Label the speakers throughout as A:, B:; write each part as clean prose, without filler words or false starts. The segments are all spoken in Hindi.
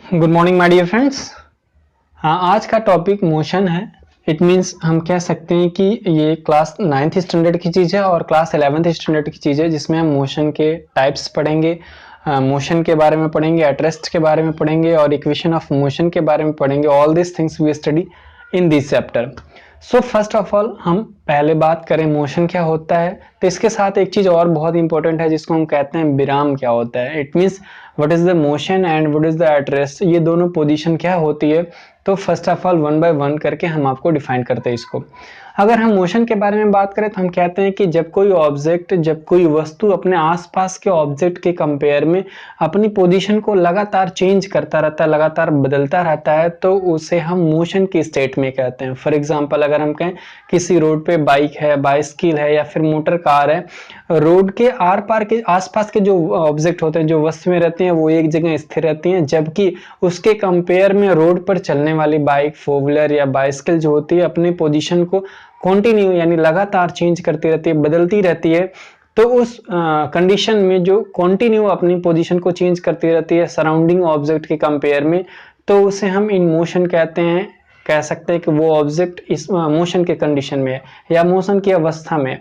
A: Good morning my dear friends. हाँ, आज का टॉपिक मोशन है। इट मीन्स हम कह सकते हैं कि ये क्लास 9th स्टैंडर्ड की चीज़ है और क्लास 11th स्टैंडर्ड की चीज़ है, जिसमें हम मोशन के टाइप्स पढ़ेंगे, मोशन के बारे में पढ़ेंगे, एट रेस्ट के बारे में पढ़ेंगे और इक्वेशन ऑफ मोशन के बारे में पढ़ेंगे। All this things we study in this chapter. So first of all हम पहले बात करें मोशन क्या होता है, तो इसके साथ एक चीज़ और बहुत इंपॉर्टेंट है जिसको हम कहते हैं विराम क्या होता है। It means what is the motion and what is the at rest, ये दोनों पोजीशन क्या होती है। तो first of all one by one करके हम आपको डिफाइन करते हैं इसको। अगर हम मोशन के बारे में बात करें तो हम कहते हैं कि जब कोई ऑब्जेक्ट, जब कोई वस्तु अपने आसपास के ऑब्जेक्ट के कंपेयर में अपनी पोजीशन को लगातार चेंज करता रहता है, लगातार बदलता रहता है, तो उसे हम मोशन की स्टेट में कहते हैं। फॉर एग्जांपल अगर हम कहें किसी रोड पे बाइक है, बाइसिकल है या फिर मोटर कार है, रोड के आर पार के आसपास के जो ऑब्जेक्ट होते हैं, जो वस्तुएं रहती हैं, वो एक जगह स्थिर रहती हैं, जबकि उसके कंपेयर में रोड पर चलने वाली बाइक, फोर व्हीलर या बाइसिकल जो होती है अपनी पोजीशन को कंटिन्यू यानी लगातार चेंज करती रहती है, बदलती रहती है। तो उस कंडीशन में जो कंटिन्यू अपनी पोजीशन को चेंज करती रहती है सराउंडिंग ऑब्जेक्ट के कंपेयर में, तो उसे हम इन मोशन कहते हैं। कह सकते हैं कि वो ऑब्जेक्ट इस मोशन के कंडीशन में है या मोशन की अवस्था में।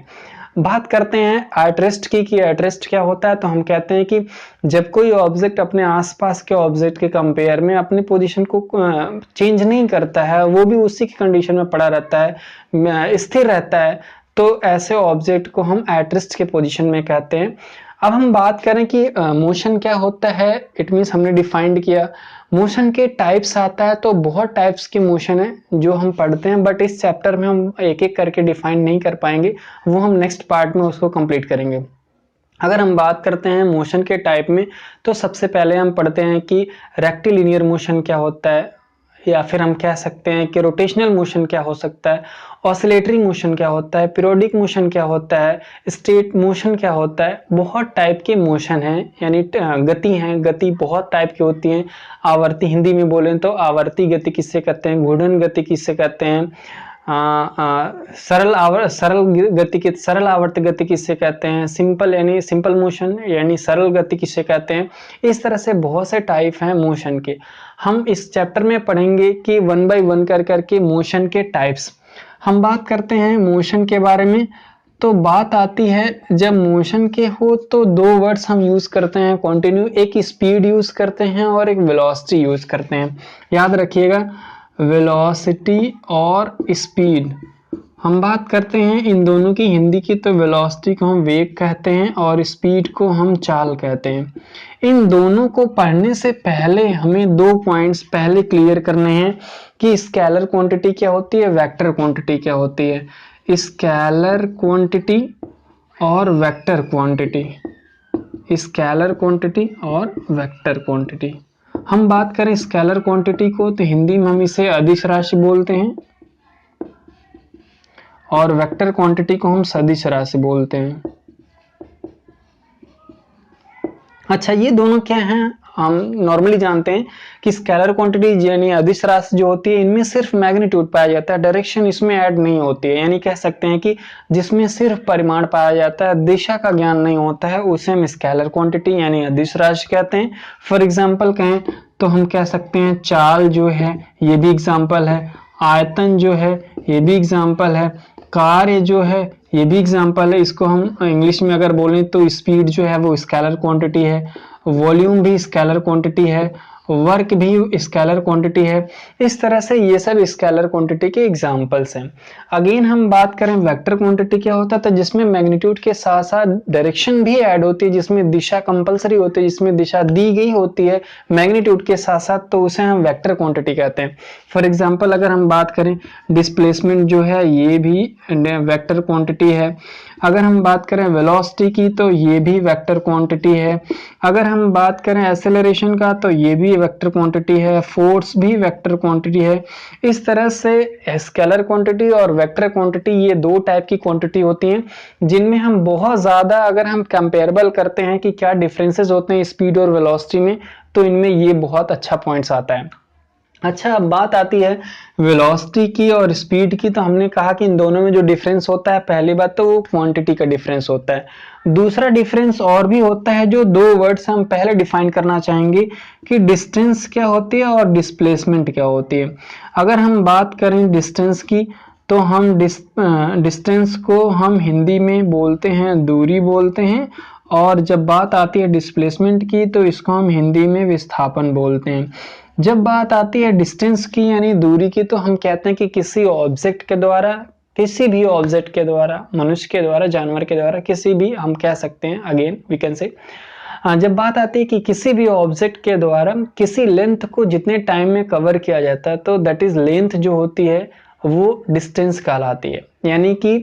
A: बात करते हैं एट रेस्ट की कि एट रेस्ट क्या होता है, तो हम कहते हैं कि जब कोई ऑब्जेक्ट अपने आसपास के ऑब्जेक्ट के कंपेयर में अपनी पोजीशन को चेंज नहीं करता है, वो भी उसी की कंडीशन में पड़ा रहता है, स्थिर रहता है, तो ऐसे ऑब्जेक्ट को हम एट रेस्ट के पोजीशन में कहते हैं। अब हम बात करें कि मोशन क्या होता है। इट मीन्स हमने डिफाइंड किया। मोशन के टाइप्स आता है तो बहुत टाइप्स की मोशन है जो हम पढ़ते हैं, बट इस चैप्टर में हम एक एक करके डिफाइन नहीं कर पाएंगे, वो हम नेक्स्ट पार्ट में उसको कंप्लीट करेंगे। अगर हम बात करते हैं मोशन के टाइप में, तो सबसे पहले हम पढ़ते हैं कि रेक्टिलिनियर मोशन क्या होता है, या फिर हम कह सकते हैं कि रोटेशनल मोशन क्या हो सकता है, ऑसिलेटरी मोशन क्या होता है, पीरियोडिक मोशन क्या होता है, स्टेट मोशन क्या होता है। बहुत टाइप के मोशन हैं, यानी गति हैं, गति बहुत टाइप की होती हैं। आवर्ती, हिंदी में बोलें तो आवर्ती गति किससे कहते हैं, घूर्णन गति किससे कहते हैं, सरल गति की, सरल आवर्त गति किससे कहते हैं, सिंपल यानी सिंपल मोशन यानी सरल गति किससे कहते हैं। इस तरह से बहुत से टाइप हैं मोशन के। हम इस चैप्टर में पढ़ेंगे कि वन बाय वन कर करके मोशन के टाइप्स। हम बात करते हैं मोशन के बारे में, तो बात आती है जब मोशन के हो तो दो वर्ड्स हम यूज करते हैं कंटिन्यू, एक स्पीड यूज करते हैं और एक वेलोसिटी यूज करते हैं। याद रखिएगा, वेलोसिटी और स्पीड। हम बात करते हैं इन दोनों की हिंदी की, तो वेलोसिटी को हम वेग कहते हैं और स्पीड को हम चाल कहते हैं। इन दोनों को पढ़ने से पहले हमें दो पॉइंट्स पहले क्लियर करने हैं कि स्केलर क्वांटिटी क्या होती है, वेक्टर क्वांटिटी क्या होती है। स्केलर क्वांटिटी और वेक्टर क्वांटिटी, स्केलर क्वांटिटी और वेक्टर क्वांटिटी। हम बात करें स्केलर क्वांटिटी को, तो हिंदी में हम इसे अदिश राशि बोलते हैं और वेक्टर क्वांटिटी को हम सदिश राशि बोलते हैं। अच्छा, ये दोनों क्या हैं, हम नॉर्मली जानते हैं कि स्केलर क्वांटिटी यानी अदिश राशि जो होती है, इनमें सिर्फ मैग्नीट्यूड पाया जाता है, डायरेक्शन इसमें ऐड नहीं होती है। यानी कह सकते हैं कि जिसमें सिर्फ परिमाण पाया जाता है, दिशा का ज्ञान नहीं होता है, उसे हम स्केलर क्वांटिटी यानी अदिश राशि कहते हैं। फॉर एग्जाम्पल कहें तो हम कह सकते हैं चाल जो है, ये भी एग्जाम्पल है। आयतन जो है, ये भी एग्जाम्पल है। कार्य जो है, ये भी एग्जाम्पल है। इसको हम इंग्लिश में अगर बोलें तो स्पीड जो है वो स्केलर क्वांटिटी है, वॉल्यूम भी स्केलर क्वांटिटी है, वर्क भी स्केलर क्वांटिटी है। इस तरह से ये सब स्केलर क्वांटिटी के एग्जांपल्स हैं। अगेन हम बात करें वेक्टर क्वांटिटी क्या होता है, तो जिसमें मैग्नीट्यूड के साथ साथ डायरेक्शन भी ऐड होती है, जिसमें दिशा कंपलसरी होती है, जिसमें दिशा दी गई होती है मैग्नीट्यूड के साथ साथ, तो उसे हम वेक्टर क्वांटिटी कहते हैं। फॉर एग्जाम्पल अगर हम बात करें डिस्प्लेसमेंट जो है, ये भी वेक्टर क्वांटिटी है। अगर हम बात करें वेलोसिटी की, तो ये भी वेक्टर क्वांटिटी है। अगर हम बात करें एक्सेलरेशन का, तो ये भी वेक्टर क्वांटिटी है। फोर्स भी वेक्टर क्वांटिटी है। इस तरह से स्केलर क्वांटिटी और वेक्टर क्वांटिटी, ये दो टाइप की क्वांटिटी होती हैं, जिनमें हम बहुत ज्यादा अगर हम कंपेरेबल करते हैं कि क्या डिफरेंसेस होते हैं स्पीड और वेलोसिटी में, तो इनमें ये बहुत अच्छा पॉइंट्स आता है। अच्छा, अब बात आती है वेलोसिटी की और स्पीड की। तो हमने कहा कि इन दोनों में जो डिफरेंस होता है, पहली बात तो वो क्वांटिटी का डिफरेंस होता है। दूसरा डिफरेंस और भी होता है, जो दो वर्ड्स हम पहले डिफाइन करना चाहेंगे कि डिस्टेंस क्या होती है और डिस्प्लेसमेंट क्या होती है। अगर हम बात करें डिस्टेंस की, तो हम डिस्टेंस को हम हिंदी में बोलते हैं दूरी बोलते हैं, और जब बात आती है डिस्प्लेसमेंट की तो इसको हम हिंदी में विस्थापन बोलते हैं। जब बात आती है डिस्टेंस की यानी दूरी की, तो हम कहते हैं कि किसी ऑब्जेक्ट के द्वारा, किसी भी ऑब्जेक्ट के द्वारा, मनुष्य के द्वारा, जानवर के द्वारा, किसी भी हम कह सकते हैं, अगेन वी कैन से, जब बात आती है कि किसी भी ऑब्जेक्ट के द्वारा किसी लेंथ को जितने टाइम में कवर किया जाता है, तो दैट इज लेंथ जो होती है वो डिस्टेंस कहलाती है। यानी कि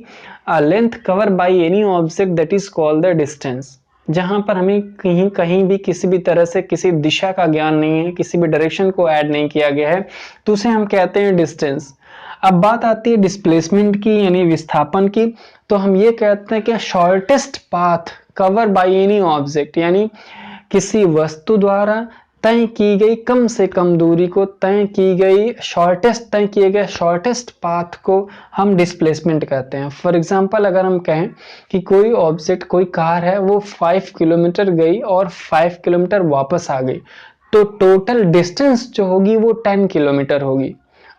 A: length cover by any object that is called the distance. जहां पर हमें कहीं कहीं भी किसी भी तरह से किसी दिशा का ज्ञान नहीं है, किसी भी डायरेक्शन को ऐड नहीं किया गया है, तो उसे हम कहते हैं डिस्टेंस। अब बात आती है डिस्प्लेसमेंट की यानी विस्थापन की, तो हम ये कहते हैं कि shortest path cover by any object, यानी किसी वस्तु द्वारा तय की गई कम से कम दूरी को तय किए गए शॉर्टेस्ट पाथ को हम डिस्प्लेसमेंट कहते हैं। फॉर एग्जांपल, अगर हम कहें कि कोई ऑब्जेक्ट, कोई कार है, वो 5 किलोमीटर गई और 5 किलोमीटर वापस आ गई, तो टोटल डिस्टेंस जो होगी वो 10 किलोमीटर होगी।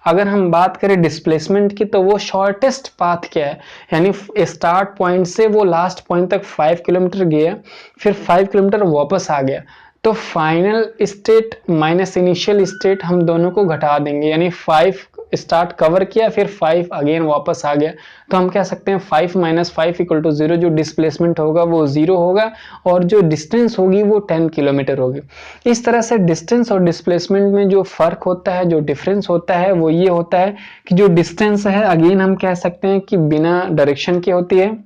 A: अगर हम बात करें डिस्प्लेसमेंट की, तो वो शॉर्टेस्ट पाथ क्या है, यानी स्टार्ट पॉइंट से वो लास्ट पॉइंट तक 5 किलोमीटर गया, फिर 5 किलोमीटर वापस आ गया, तो final state minus initial state हम दोनों को घटा देंगे, यानी 5 स्टार्ट कवर किया, फिर 5 अगेन वापस आ गया, तो हम कह सकते हैं 5 माइनस 5 इक्वल टू 0। जो डिस्प्लेसमेंट होगा वो 0 होगा और जो डिस्टेंस होगी वो 10 किलोमीटर होगी। इस तरह से डिस्टेंस और डिस्प्लेसमेंट में जो फर्क होता है, जो डिफरेंस होता है, वो ये होता है कि जो डिस्टेंस है, अगेन हम कह सकते हैं कि बिना डायरेक्शन की होती है।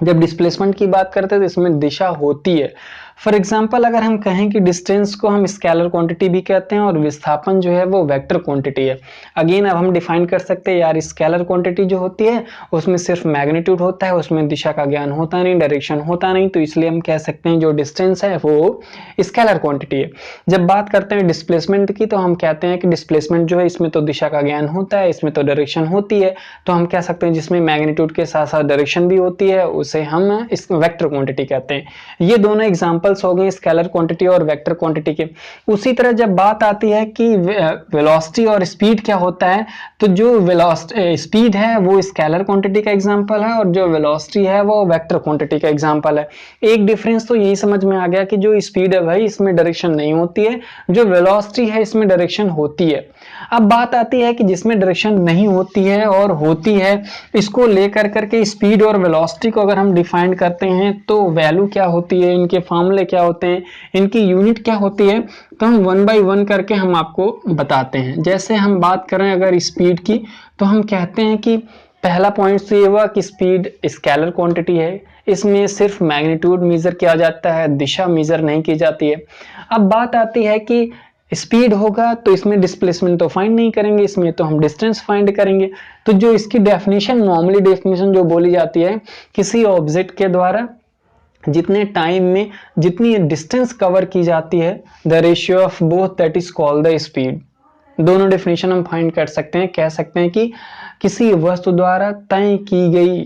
A: जब डिस्प्लेसमेंट की बात करते हैं तो इसमें दिशा होती है। फॉर एग्जाम्पल, अगर हम कहें कि डिस्टेंस को हम स्केलर क्वांटिटी भी कहते हैं और विस्थापन जो है वो वेक्टर क्वांटिटी है। अगेन अब हम डिफाइन कर सकते हैं, यार स्केलर क्वांटिटी जो होती है उसमें सिर्फ मैग्नीट्यूड होता है, उसमें दिशा का ज्ञान होता नहीं, डायरेक्शन होता नहीं, तो इसलिए हम कह सकते हैं जो डिस्टेंस है वो स्केलर क्वांटिटी है। जब बात करते हैं डिस्प्लेसमेंट की, तो हम कहते हैं कि डिस्प्लेसमेंट जो है इसमें तो दिशा का ज्ञान होता है, इसमें तो डायरेक्शन होती है, तो हम कह सकते हैं जिसमें मैग्नीट्यूड के साथ साथ डायरेक्शन भी होती है उसे हम इस वेक्टर क्वांटिटी कहते हैं। ये दोनों एग्जांपल्स हो गए स्केलर क्वांटिटी और वेक्टर क्वांटिटी के। उसी तरह जब बात आती है कि वेलोसिटी और स्पीड क्या होता है, तो जो वेलोसिटी स्पीड है वो स्केलर क्वांटिटी का एग्जांपल है और जो वेलोसिटी है वो वेक्टर क्वांटिटी का एग्जांपल है। एक डिफरेंस तो यही समझ में आ गया कि जो स्पीड है भाई इसमें डायरेक्शन नहीं होती है, जो वेलोसिटी है इसमें डायरेक्शन होती है। अब बात आती है कि जिसमें डायरेक्शन नहीं होती है और होती है, इसको लेकर करके स्पीड और वेलोसिटी को अगर हम डिफाइन करते हैं तो वैल्यू क्या होती है, इनके फॉर्मूले क्या होते हैं, इनकी यूनिट क्या होती है, तो हम वन बाय वन करके हम आपको बताते हैं। जैसे हम बात करें अगर स्पीड की, तो हम कहते हैं कि पहला पॉइंट तो ये हुआ कि स्पीड स्केलर क्वांटिटी है, इसमें सिर्फ मैग्नीट्यूड मेजर किया जाता है, दिशा मेजर नहीं की जाती है। अब बात आती है कि स्पीड होगा तो इसमें डिस्प्लेसमेंट तो फाइंड नहीं करेंगे, इसमें तो हम डिस्टेंस फाइंड करेंगे। तो जो इसकी डेफिनेशन, नॉर्मली डेफिनेशन जो बोली जाती है, किसी ऑब्जेक्ट के द्वारा जितने टाइम में जितनी डिस्टेंस कवर की जाती है, the ratio of both that is called the speed. दोनों डेफिनेशन हम फाइंड कर सकते हैं। कह सकते हैं कि किसी वस्तु द्वारा तय की गई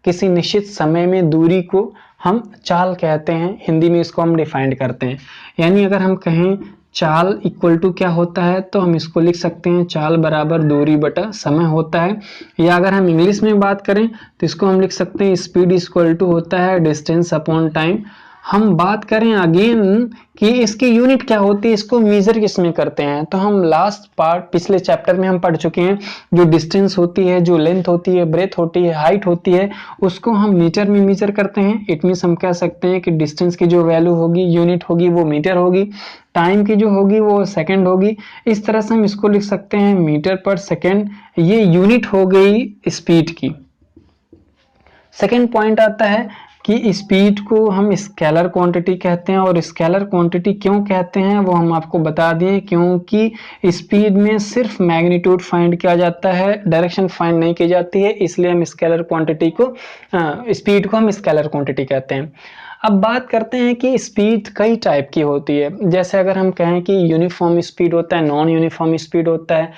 A: किसी निश्चित समय में दूरी को हम चाल कहते हैं, हिंदी में इसको हम डिफाइंड करते हैं। यानी अगर हम कहें चाल इक्वल टू क्या होता है, तो हम इसको लिख सकते हैं चाल बराबर दूरी बटा समय होता है। या अगर हम इंग्लिश में बात करें तो इसको हम लिख सकते हैं स्पीड इक्वल टू होता है डिस्टेंस अपॉन टाइम। हम बात करें अगेन कि इसकी यूनिट क्या होती है, इसको मेजर किसमें करते हैं, तो हम लास्ट पार्ट पिछले चैप्टर में हम पढ़ चुके हैं, जो डिस्टेंस होती है, जो लेंथ होती है, ब्रेथ होती है, हाइट होती है, उसको हम मीटर में मेजर करते हैं। इट मींस हम कह सकते हैं कि डिस्टेंस की जो वैल्यू होगी, यूनिट होगी, वो मीटर होगी, टाइम की जो होगी वो सेकंड होगी। इस तरह से हम इसको लिख सकते हैं मीटर पर सेकंड। ये यूनिट हो गई स्पीड की। सेकंड पॉइंट आता है कि स्पीड को हम स्केलर क्वांटिटी कहते हैं, और स्केलर क्वांटिटी क्यों कहते हैं वो हम आपको बता दिए, क्योंकि स्पीड में सिर्फ मैग्नीट्यूड फाइंड किया जाता है, डायरेक्शन फाइंड नहीं की जाती है, इसलिए हम स्केलर क्वांटिटी को स्पीड को हम स्केलर क्वांटिटी कहते हैं। अब बात करते हैं कि स्पीड कई टाइप की होती है। जैसे अगर हम कहें कि यूनिफॉर्म स्पीड होता है, नॉन यूनिफॉर्म स्पीड होता है,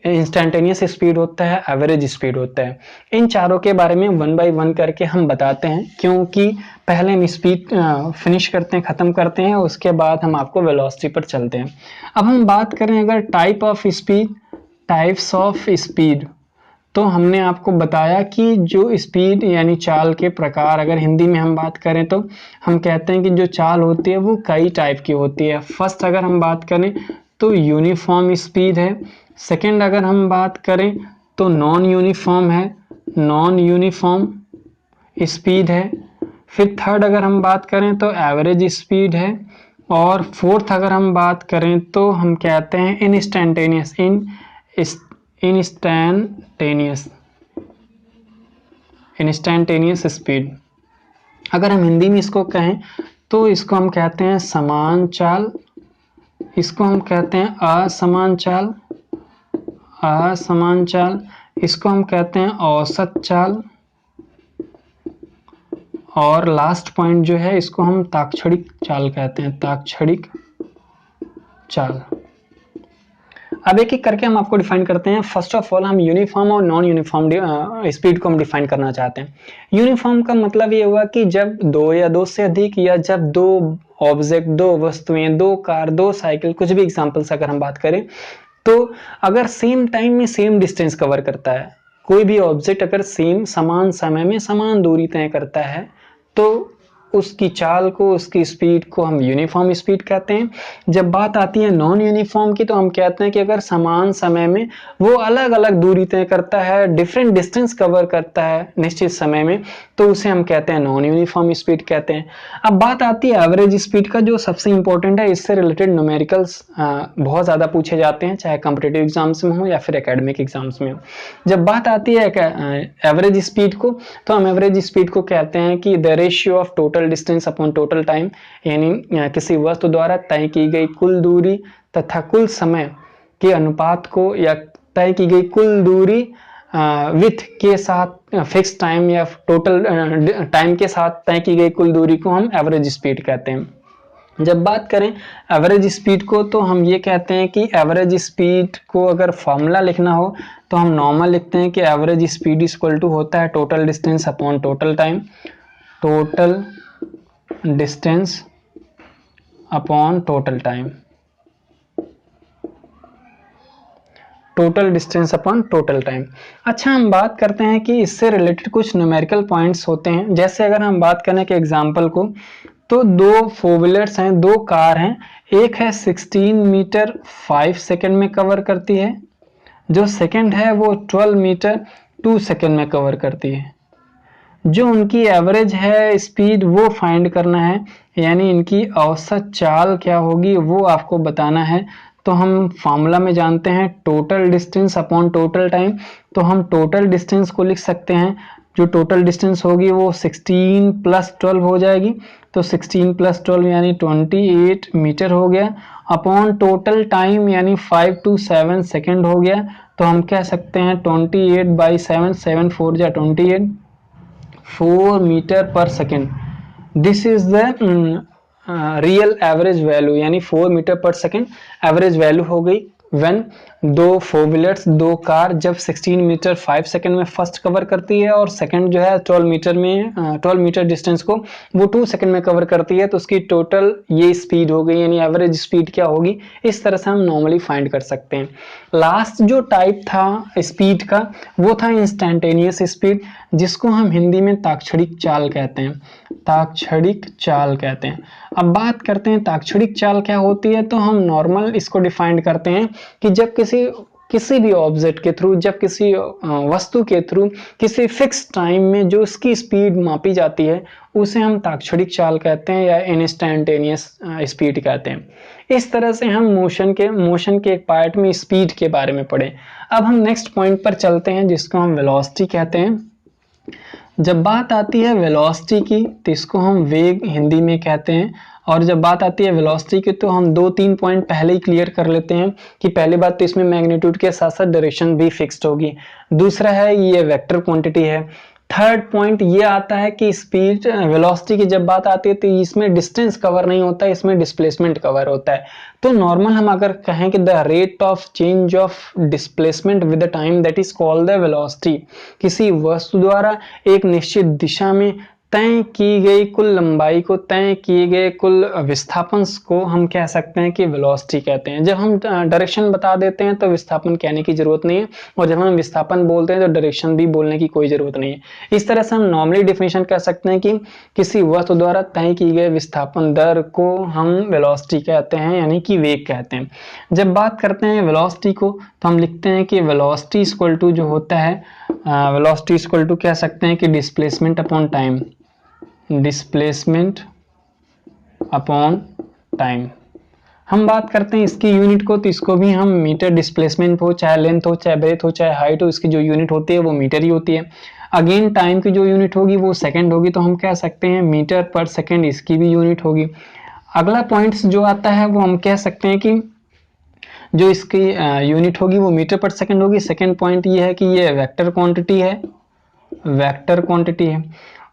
A: इंस्टेंटेनियस स्पीड होता है, एवरेज स्पीड होता है। इन चारों के बारे में वन बाय वन करके हम बताते हैं, क्योंकि पहले हम स्पीड फिनिश करते हैं, ख़त्म करते हैं, उसके बाद हम आपको वेलोसिटी पर चलते हैं। अब हम बात करें अगर type of speed, types of speed, तो हमने आपको बताया कि जो स्पीड यानी चाल के प्रकार, अगर हिंदी में हम बात करें तो हम कहते हैं कि जो चाल होती है वो कई टाइप की होती है। फर्स्ट अगर हम बात करें तो यूनिफॉर्म स्पीड है। सेकंड अगर हम बात करें तो नॉन यूनिफॉर्म है, नॉन यूनिफॉर्म स्पीड है। फिर थर्ड अगर हम बात करें तो एवरेज स्पीड है। और फोर्थ अगर हम बात करें तो हम कहते हैं इंस्टेंटेनियस, इंस्टेंटेनियस स्पीड। अगर हम हिंदी में इसको कहें तो इसको हम कहते हैं समान चाल, इसको हम कहते हैं असमान चाल, असमान चाल, इसको हम कहते हैं औसत चाल, और लास्ट पॉइंट जो है इसको हम ताक्षणिक चाल कहते हैं, ताक्षणिक चाल। अब एक एक करके हम आपको डिफाइन करते हैं। फर्स्ट ऑफ ऑल हम यूनिफॉर्म और नॉन यूनिफॉर्म स्पीड को हम डिफाइन करना चाहते हैं। यूनिफॉर्म का मतलब ये हुआ कि जब दो या दो से अधिक, या जब दो ऑब्जेक्ट, दो वस्तुएं, दो कार, दो साइकिल, कुछ भी एग्जांपल से अगर हम बात करें, तो अगर सेम टाइम में सेम डिस्टेंस कवर करता है, कोई भी ऑब्जेक्ट अगर सेम समान समय में समान दूरी तय करता है, तो उसकी चाल को, उसकी स्पीड को हम यूनिफॉर्म स्पीड कहते हैं। जब बात आती है नॉन यूनिफॉर्म की, तो हम कहते हैं कि अगर समान समय में वो अलग अलग दूरी तय करता है, डिफरेंट डिस्टेंस कवर करता है निश्चित समय में, तो उसे हम कहते हैं नॉन यूनिफॉर्म स्पीड कहते हैं। अब बात आती है एवरेज स्पीड का, जो सबसे इंपॉर्टेंट है। इससे रिलेटेड न्यूमेरिकल्स बहुत ज़्यादा पूछे जाते हैं, चाहे कॉम्पिटिटिव एग्जाम्स में हो या फिर एकेडमिक एग्जाम्स में हो। जब बात आती है एवरेज स्पीड को, तो हम एवरेज स्पीड को कहते हैं कि the ratio of total distance upon total time, यानी किसी वस्तु द्वारा तय की गई कुल दूरी तथा कुल समय के अनुपात को, या तय की गई कुल दूरी विथ के साथ फिक्स टाइम या टोटल टाइम के साथ तय की गई कुल दूरी को हम एवरेज स्पीड कहते हैं। जब बात करें एवरेज स्पीड को, तो हम ये कहते हैं कि एवरेज स्पीड को अगर फॉर्मूला लिखना हो तो हम नॉर्मल लिखते हैं कि एवरेज स्पीड इक्वल टू होता है total distance upon total time, total distance upon total time, total distance upon total time. अच्छा, हम बात करते हैं कि इससे रिलेटेड कुछ न्यूमेरिकल पॉइंट्स होते हैं। जैसे अगर हम बात करें कि एग्जांपल को, तो दो फोर व्हीलर्स हैं, दो कार हैं, एक है 16 मीटर 5 सेकंड में कवर करती है, जो सेकंड है वो 12 मीटर 2 सेकंड में कवर करती है। जो उनकी एवरेज है स्पीड वो फाइंड करना है, यानी इनकी औसत चाल क्या होगी वो आपको बताना है। तो हम फार्मूला में जानते हैं total distance upon total time, तो हम टोटल डिस्टेंस को लिख सकते हैं, जो टोटल डिस्टेंस होगी वो 16 प्लस 12 हो जाएगी, तो 16 प्लस 12 यानी 28 मीटर हो गया, अपॉन टोटल टाइम यानी 5 to 7 सेकेंड हो गया। तो हम कह सकते हैं 28 बाई 7, 7 4 जा 28, 4 मीटर पर second. This is the real average value, यानी 4 मीटर पर सेकेंड एवरेज वैल्यू हो गई व्हेन दो फोर व्हीलर्स, दो कार जब 16 मीटर 5 सेकेंड में फर्स्ट कवर करती है, और सेकंड जो है 12 मीटर डिस्टेंस को वो 2 सेकेंड में कवर करती है, तो उसकी टोटल ये स्पीड हो गई, यानी एवरेज स्पीड क्या होगी। इस तरह से हम नॉर्मली फाइंड कर सकते हैं। लास्ट जो टाइप था स्पीड का वो था इंस्टेंटेनियस स्पीड, जिसको हम हिंदी में ताक्षणिक चाल कहते हैं, ताक्षणिक चाल कहते हैं। अब बात करते हैं ताक्षणिक चाल क्या होती है, तो हम नॉर्मल इसको डिफाइन करते हैं कि जब किसी भी ऑब्जेक्ट के थ्रू, जब किसी वस्तु के थ्रू किसी फिक्स टाइम में जो उसकी स्पीड मापी जाती है उसे हम ताक्षणिक चाल कहते हैं, या इंस्टेंटेनियस स्पीड कहते हैं। इस तरह से हम मोशन के एक पार्ट में स्पीड के बारे में पढ़े। अब हम नेक्स्ट पॉइंट पर चलते हैं, जिसको हम वेलोसिटी कहते हैं। जब बात आती है वेलोसिटी की, तो इसको हम वेग हिंदी में कहते हैं। और जब बात आती है वेलोसिटी की, तो हम 2-3 पॉइंट पहले ही क्लियर कर लेते हैं कि पहली बात तो इसमें मैग्नीट्यूड के साथ साथ डायरेक्शन भी फिक्स्ड होगी। दूसरा है ये वेक्टर क्वांटिटी है, थर्ड पॉइंट ये आता है कि स्पीड वेलोसिटी की जब बात आती है तो इसमें डिस्टेंस कवर नहीं होता है, इसमें डिस्प्लेसमेंट कवर होता है। तो नॉर्मल हम अगर कहें कि the rate of change of displacement with the time that is called the velocity, किसी वस्तु द्वारा एक निश्चित दिशा में तय की गई कुल लंबाई को, तय किए गए कुल विस्थापन को हम कह सकते हैं कि वेलोसिटी कहते हैं। जब हम डायरेक्शन बता देते हैं तो विस्थापन कहने की जरूरत नहीं है, और जब हम विस्थापन बोलते हैं तो डायरेक्शन भी बोलने की कोई जरूरत नहीं है। इस तरह से हम नॉर्मली डिफिनेशन कह सकते हैं कि किसी वस्तु द्वारा तय की गई विस्थापन दर को हम वेलोसिटी कहते हैं, यानी कि वेग कहते हैं। जब बात करते हैं वेलोसिटी को तो हम लिखते हैं कि वेलोसिटी इक्वल टू जो होता है, वेलोसिटी इक्वल टू कह सकते हैं कि displacement upon time, displacement upon time. हम बात करते हैं इसकी यूनिट को, तो इसको भी हम मीटर, डिस्प्लेसमेंट हो चाहे लेंथ हो चाहे ब्रेथ हो चाहे हाइट हो, इसकी जो यूनिट होती है वो मीटर ही होती है। अगेन टाइम की जो यूनिट होगी वो सेकंड होगी, तो हम कह सकते हैं मीटर पर सेकंड इसकी भी यूनिट होगी। अगला पॉइंट्स जो आता है वो हम कह सकते हैं कि जो इसकी यूनिट होगी वो मीटर पर सेकंड होगी। सेकंड पॉइंट ये है कि ये वेक्टर क्वांटिटी है, वेक्टर क्वांटिटी है।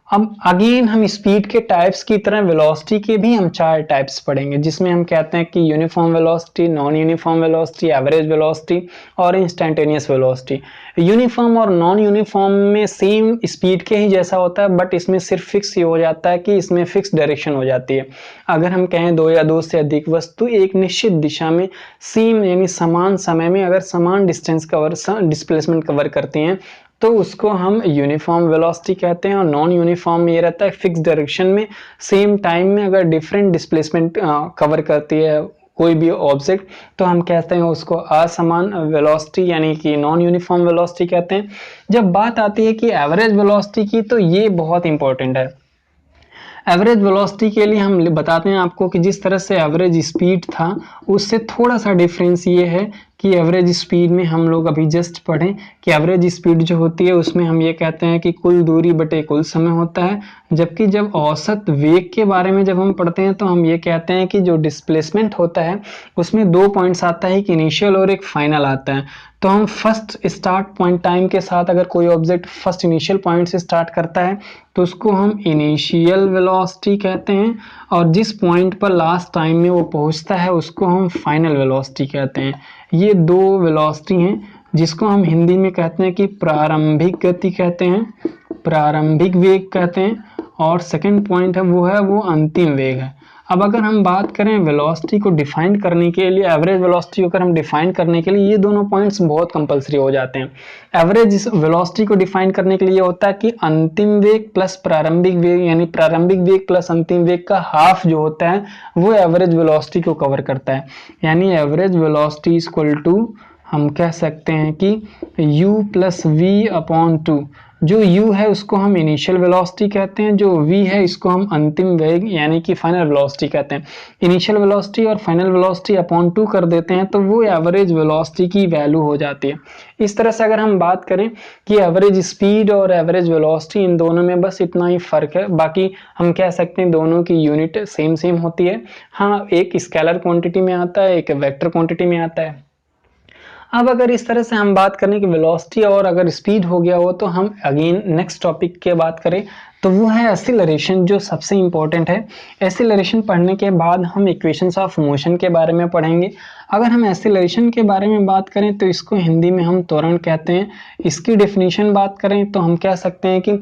A: अब अगेन हम स्पीड के टाइप्स की तरह वेलोसिटी के भी हम 4 टाइप्स पढ़ेंगे, जिसमें हम कहते हैं कि uniform velocity, non uniform velocity, average velocity और इंस्टैंटेनियस वेलोसिटी। यूनिफॉर्म और नॉन यूनिफॉर्म में सेम स्पीड के ही जैसा होता है, बट इसमें सिर्फ फिक्स ये हो जाता है कि इसमें फिक्स डायरेक्शन हो जाती है। अगर हम कहें 2 या 2 से अधिक वस्तु एक निश्चित दिशा में सेम यानी समान समय में अगर समान डिस्टेंस कवर, डिस्प्लेसमेंट कवर करती हैं, तो उसको हम यूनिफॉर्म वेलोसिटी कहते हैं। और नॉन यूनिफॉर्म में ये रहता है फिक्स डायरेक्शन में सेम टाइम में अगर डिफरेंट डिस्प्लेसमेंट कवर करती है कोई भी ऑब्जेक्ट, तो हम कहते हैं उसको असमान वेलोसिटी यानी कि नॉन यूनिफॉर्म वेलोसिटी कहते हैं। जब बात आती है कि एवरेज वेलोसिटी की, तो ये बहुत इंपॉर्टेंट है। एवरेज वेलोसिटी के लिए हम बताते हैं आपको कि जिस तरह से एवरेज स्पीड था उससे थोड़ा सा डिफरेंस ये है कि एवरेज स्पीड में हम लोग अभी जस्ट पढ़ें कि एवरेज स्पीड जो होती है उसमें हम ये कहते हैं कि कुल दूरी बटे कुल समय होता है, जबकि जब औसत वेग के बारे में जब हम पढ़ते हैं तो हम ये कहते हैं कि जो डिस्प्लेसमेंट होता है उसमें 2 पॉइंट्स आता है, एक इनिशियल और एक फाइनल आता है। तो हम फर्स्ट स्टार्ट पॉइंट टाइम के साथ अगर कोई ऑब्जेक्ट फर्स्ट इनिशियल पॉइंट से स्टार्ट करता है तो उसको हम इनिशियल वेलोसिटी कहते हैं, और जिस पॉइंट पर लास्ट टाइम में वो पहुंचता है उसको हम फाइनल वेलोसिटी कहते हैं। ये 2 वेलोसिटी हैं जिसको हम हिंदी में कहते हैं कि प्रारंभिक गति कहते हैं, प्रारंभिक वेग कहते हैं, और सेकंड पॉइंट है वो अंतिम वेग है। अब अगर हम बात करें वेलोसिटी को डिफाइन करने के लिए, एवरेज वेलोसिटी को अगर हम डिफाइन करने के लिए ये दोनों पॉइंट्स बहुत कंपलसरी हो जाते हैं। एवरेज वेलोसिटी को डिफाइन करने के लिए होता है कि अंतिम वेग प्लस प्रारंभिक वेग, यानी प्रारंभिक वेग प्लस अंतिम वेग का हाफ जो होता है वो एवरेज वेलोसिटी को कवर करता है। यानी average velocity is equal to हम कह सकते हैं कि u प्लस वी अपॉन 2। जो u है उसको हम इनिशियल वेलोसिटी कहते हैं, जो v है इसको हम अंतिम वेग यानी कि फाइनल वेलोसिटी कहते हैं। इनिशियल वेलोसिटी और फाइनल वेलोसिटी अपॉन 2 कर देते हैं तो वो एवरेज वेलोसिटी की वैल्यू हो जाती है। इस तरह से अगर हम बात करें कि एवरेज स्पीड और एवरेज वेलोसिटी इन दोनों में बस इतना ही फर्क है, बाकी हम कह सकते हैं दोनों की यूनिट सेम होती है। हाँ, एक स्केलर क्वांटिटी में आता है, एक वेक्टर क्वांटिटी में आता है। अब अगर इस तरह से हम बात करें कि वेलोसिटी और अगर स्पीड हो गया हो, तो हम अगेन नेक्स्ट टॉपिक के बात करें तो वो है एक्सीलरेशन, जो सबसे इंपॉर्टेंट है। एक्सीलरेशन पढ़ने के बाद हम इक्वेशंस ऑफ मोशन के बारे में पढ़ेंगे। अगर हम एक्सीलरेशन के बारे में बात करें तो इसको हिंदी में हम त्वरण कहते हैं। इसकी डेफिनेशन बात करें तो हम कह सकते हैं कि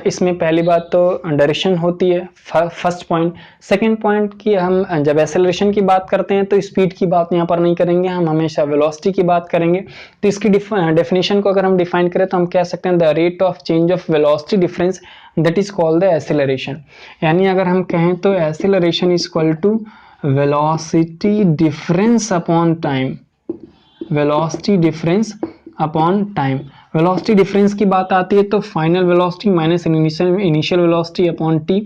A: इसमें पहली बात तो डायरेक्शन होती है, फर्स्ट पॉइंट। सेकंड पॉइंट कि हम जब एक्सेलरेशन की बात करते हैं तो स्पीड की बात यहाँ पर नहीं करेंगे, हम हमेशा वेलोसिटी की बात करेंगे। तो इसकी डेफिनेशन को अगर हम डिफाइन करें तो हम कह सकते हैं the rate of change of velocity difference that is called the acceleration. यानी अगर हम कहें तो acceleration is equal to velocity difference upon time, velocity difference upon time. Velocity difference की बात आती है तो final velocity minus initial velocity upon t,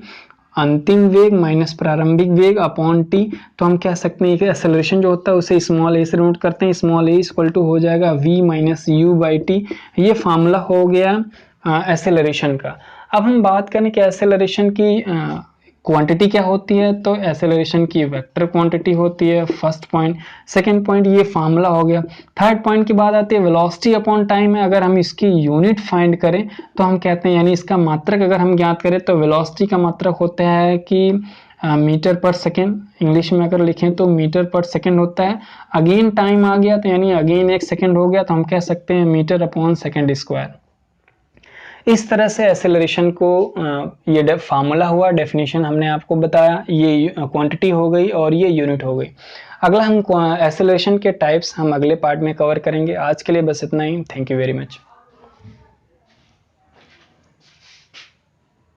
A: अंतिम वेग माइनस प्रारंभिक वेग अपॉन टी। तो हम कह सकते हैं कि एक्सेलरेशन जो होता है उसे स्मॉल ए से नोट करते हैं। स्मॉल ए इक्वल टू हो जाएगा v minus you by T. ये फार्मूला हो गया एक्सेलरेशन का। अब हम बात करें कि एक्सेलरेशन की क्वांटिटी क्या होती है, तो एसेलरेशन की वेक्टर क्वांटिटी होती है, फर्स्ट पॉइंट। सेकंड पॉइंट ये फार्मूला हो गया। थर्ड पॉइंट की बात आती है वेलोसिटी अपॉन टाइम है। अगर हम इसकी यूनिट फाइंड करें तो हम कहते हैं, यानी इसका मात्रक अगर हम ज्ञात करें तो वेलोसिटी का मात्रक होता है कि मीटर पर सेकेंड, इंग्लिश में अगर लिखें तो मीटर पर सेकेंड होता है। अगेन टाइम आ गया तो यानी अगेन 1 सेकेंड हो गया तो हम कह सकते हैं मीटर अपॉन सेकेंड स्क्वायर। इस तरह से एक्सेलरेशन को ये फार्मूला हुआ, डेफिनेशन हमने आपको बताया, ये क्वांटिटी हो गई और ये यूनिट हो गई। अगला हम एक्सेलरेशन के टाइप्स हम अगले पार्ट में कवर करेंगे। आज के लिए बस इतना ही। Thank you very much.